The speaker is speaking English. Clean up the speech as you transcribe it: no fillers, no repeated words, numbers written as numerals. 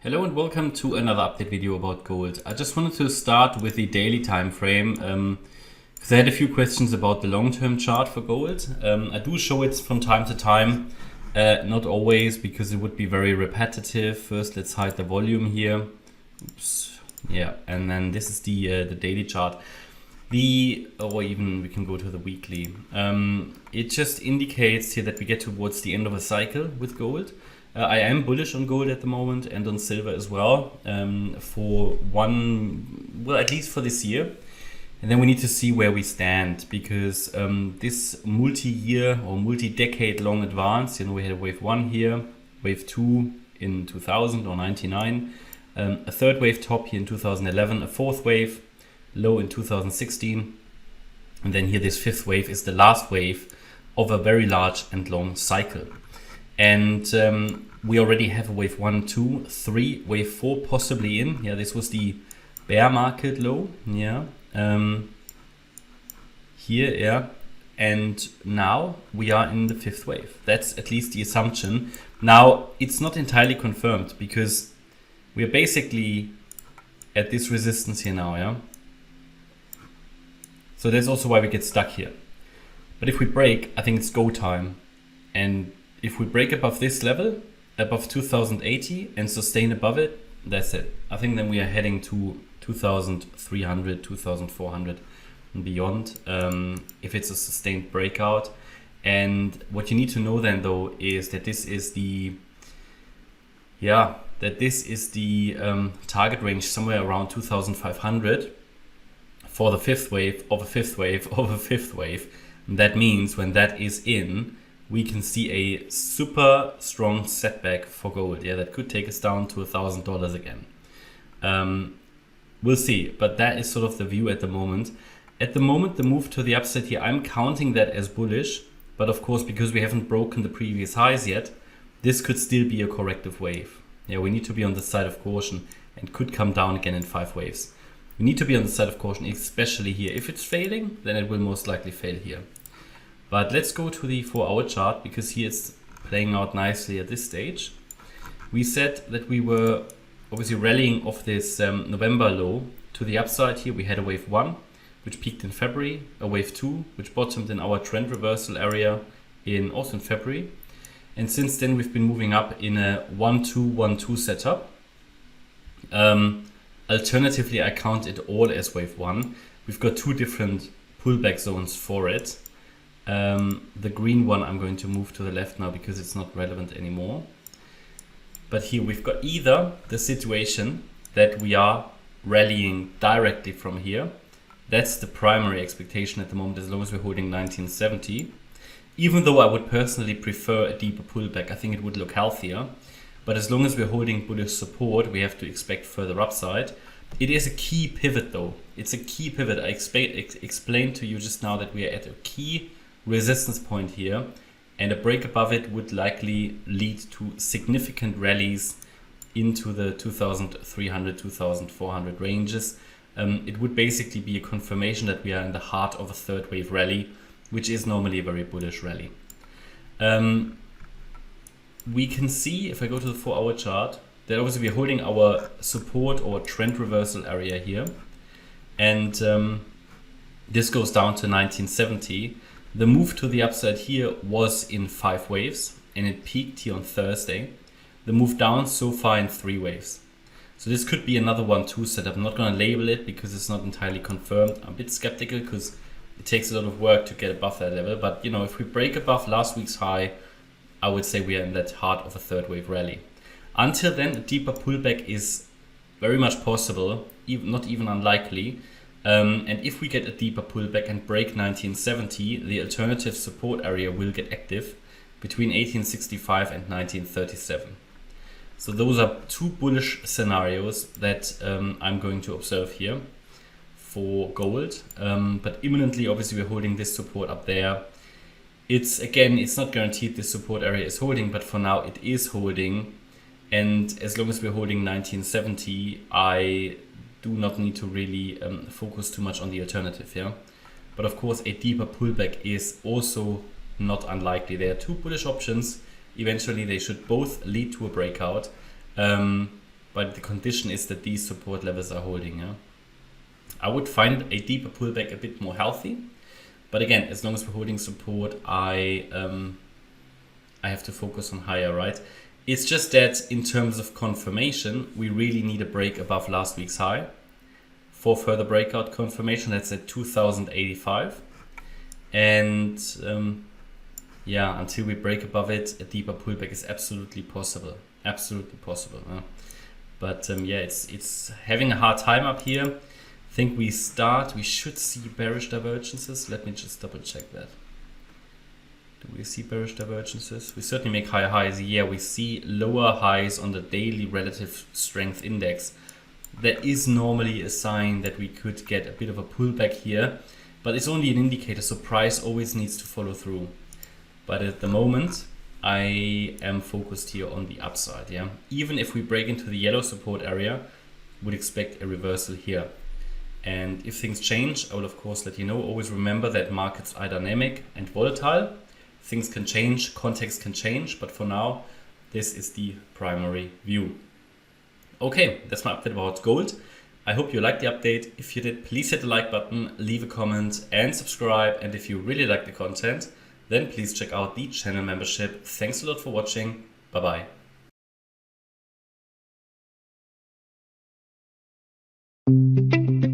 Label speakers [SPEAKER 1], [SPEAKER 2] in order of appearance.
[SPEAKER 1] Hello and welcome to another update video about gold. I just wanted to start with the daily time frame because I had a few questions about the long-term chart for gold. I do show it from time to time, not always because it would be very repetitive. First, let's hide the volume here. Oops. Yeah, and then this is the daily chart. Or even we can go to the weekly. It just indicates here that we get towards the end of a cycle with gold. I am bullish on gold at the moment and on silver as well at least for this year. And then we need to see where we stand because this multi-year or multi-decade long advance, we had wave 1 here, wave 2 in 2000 or 99, a third wave top here in 2011, a fourth wave low in 2016. And then here this fifth wave is the last wave of a very large and long cycle. And we already have a wave 1, 2, 3, wave 4 possibly in. Yeah, this was the bear market low. Yeah, here, yeah. And now we are in the fifth wave. That's at least the assumption. Now, it's not entirely confirmed because we are basically at this resistance here now. Yeah. So that's also why we get stuck here. But if we break, I think it's go time. And if we break above this level, above 2080 and sustain above it, that's it. I think then we are heading to 2300, 2400 and beyond if it's a sustained breakout. And what you need to know then though is that this is the target range somewhere around 2500 for the fifth wave of a fifth wave of a fifth wave. And that means when that is in, we can see a super strong setback for gold. Yeah, that could take us down to $1,000 again. We'll see, but that is sort of the view at the moment. At the moment, the move to the upside here, I'm counting that as bullish. But of course, because we haven't broken the previous highs yet, this could still be a corrective wave. Yeah, we need to be on the side of caution and could come down again in 5 waves. We need to be on the side of caution, especially here. If it's failing, then it will most likely fail here. But let's go to the 4-hour chart because here it's playing out nicely at this stage. We said that we were obviously rallying off this November low to the upside here. We had a wave 1, which peaked in February, a wave 2, which bottomed in our trend reversal area also in February. And since then, we've been moving up in a 1-2-1-2 setup. Alternatively, I count it all as wave 1. We've got 2 different pullback zones for it. The green one I'm going to move to the left now because it's not relevant anymore. But here we've got either the situation that we are rallying directly from here. That's the primary expectation at the moment as long as we're holding 1970. Even though I would personally prefer a deeper pullback, I think it would look healthier. But as long as we're holding bullish support, we have to expect further upside. It is a key pivot though. It's a key pivot. I explained to you just now that we are at a key resistance point here, and a break above it would likely lead to significant rallies into the 2300, 2400 ranges. It would basically be a confirmation that we are in the heart of a third wave rally, which is normally a very bullish rally. We can see, if I go to the 4-hour chart, that obviously we're holding our support or trend reversal area here. And this goes down to 1970. The move to the upside here was in 5 waves and it peaked here on Thursday. The move down so far in 3 waves. So this could be another 1-2 setup. I'm not going to label it because it's not entirely confirmed. I'm a bit skeptical because it takes a lot of work to get above that level. But if we break above last week's high, I would say we are in that heart of a third wave rally. Until then, a deeper pullback is very much possible, not even unlikely. And if we get a deeper pullback and break 1970, the alternative support area will get active between 1865 and 1937. So those are 2 bullish scenarios that I'm going to observe here for gold. But imminently, obviously, we're holding this support up there. It's not guaranteed this support area is holding, but for now it is holding. And as long as we're holding 1970, I do not need to really focus too much on the alternative here. But of course, a deeper pullback is also not unlikely. There are 2 bullish options. Eventually, they should both lead to a breakout. but the condition is that these support levels are holding. Yeah? I would find a deeper pullback a bit more healthy, but again, as long as we're holding support, I have to focus on higher, right? It's just that in terms of confirmation, we really need a break above last week's high for further breakout confirmation. That's at 2085, and yeah, until we break above it, a deeper pullback is absolutely possible. Absolutely possible. But yeah, it's having a hard time up here. I think we should see bearish divergences. Let me just double check that. Do we see bearish divergences? We certainly make higher highs. Yeah, we see lower highs on the daily relative strength index. That is normally a sign that we could get a bit of a pullback here, but it's only an indicator, so price always needs to follow through. But at the moment, I am focused here on the upside. Yeah, even if we break into the yellow support area, would expect a reversal here. And if things change, I will of course let you know. Always remember that markets are dynamic and volatile. Things can change, context can change, but for now, this is the primary view. Okay, that's my update about gold. I hope you liked the update. If you did, please hit the like button, leave a comment and subscribe. And if you really like the content, then please check out the channel membership. Thanks a lot for watching. Bye bye.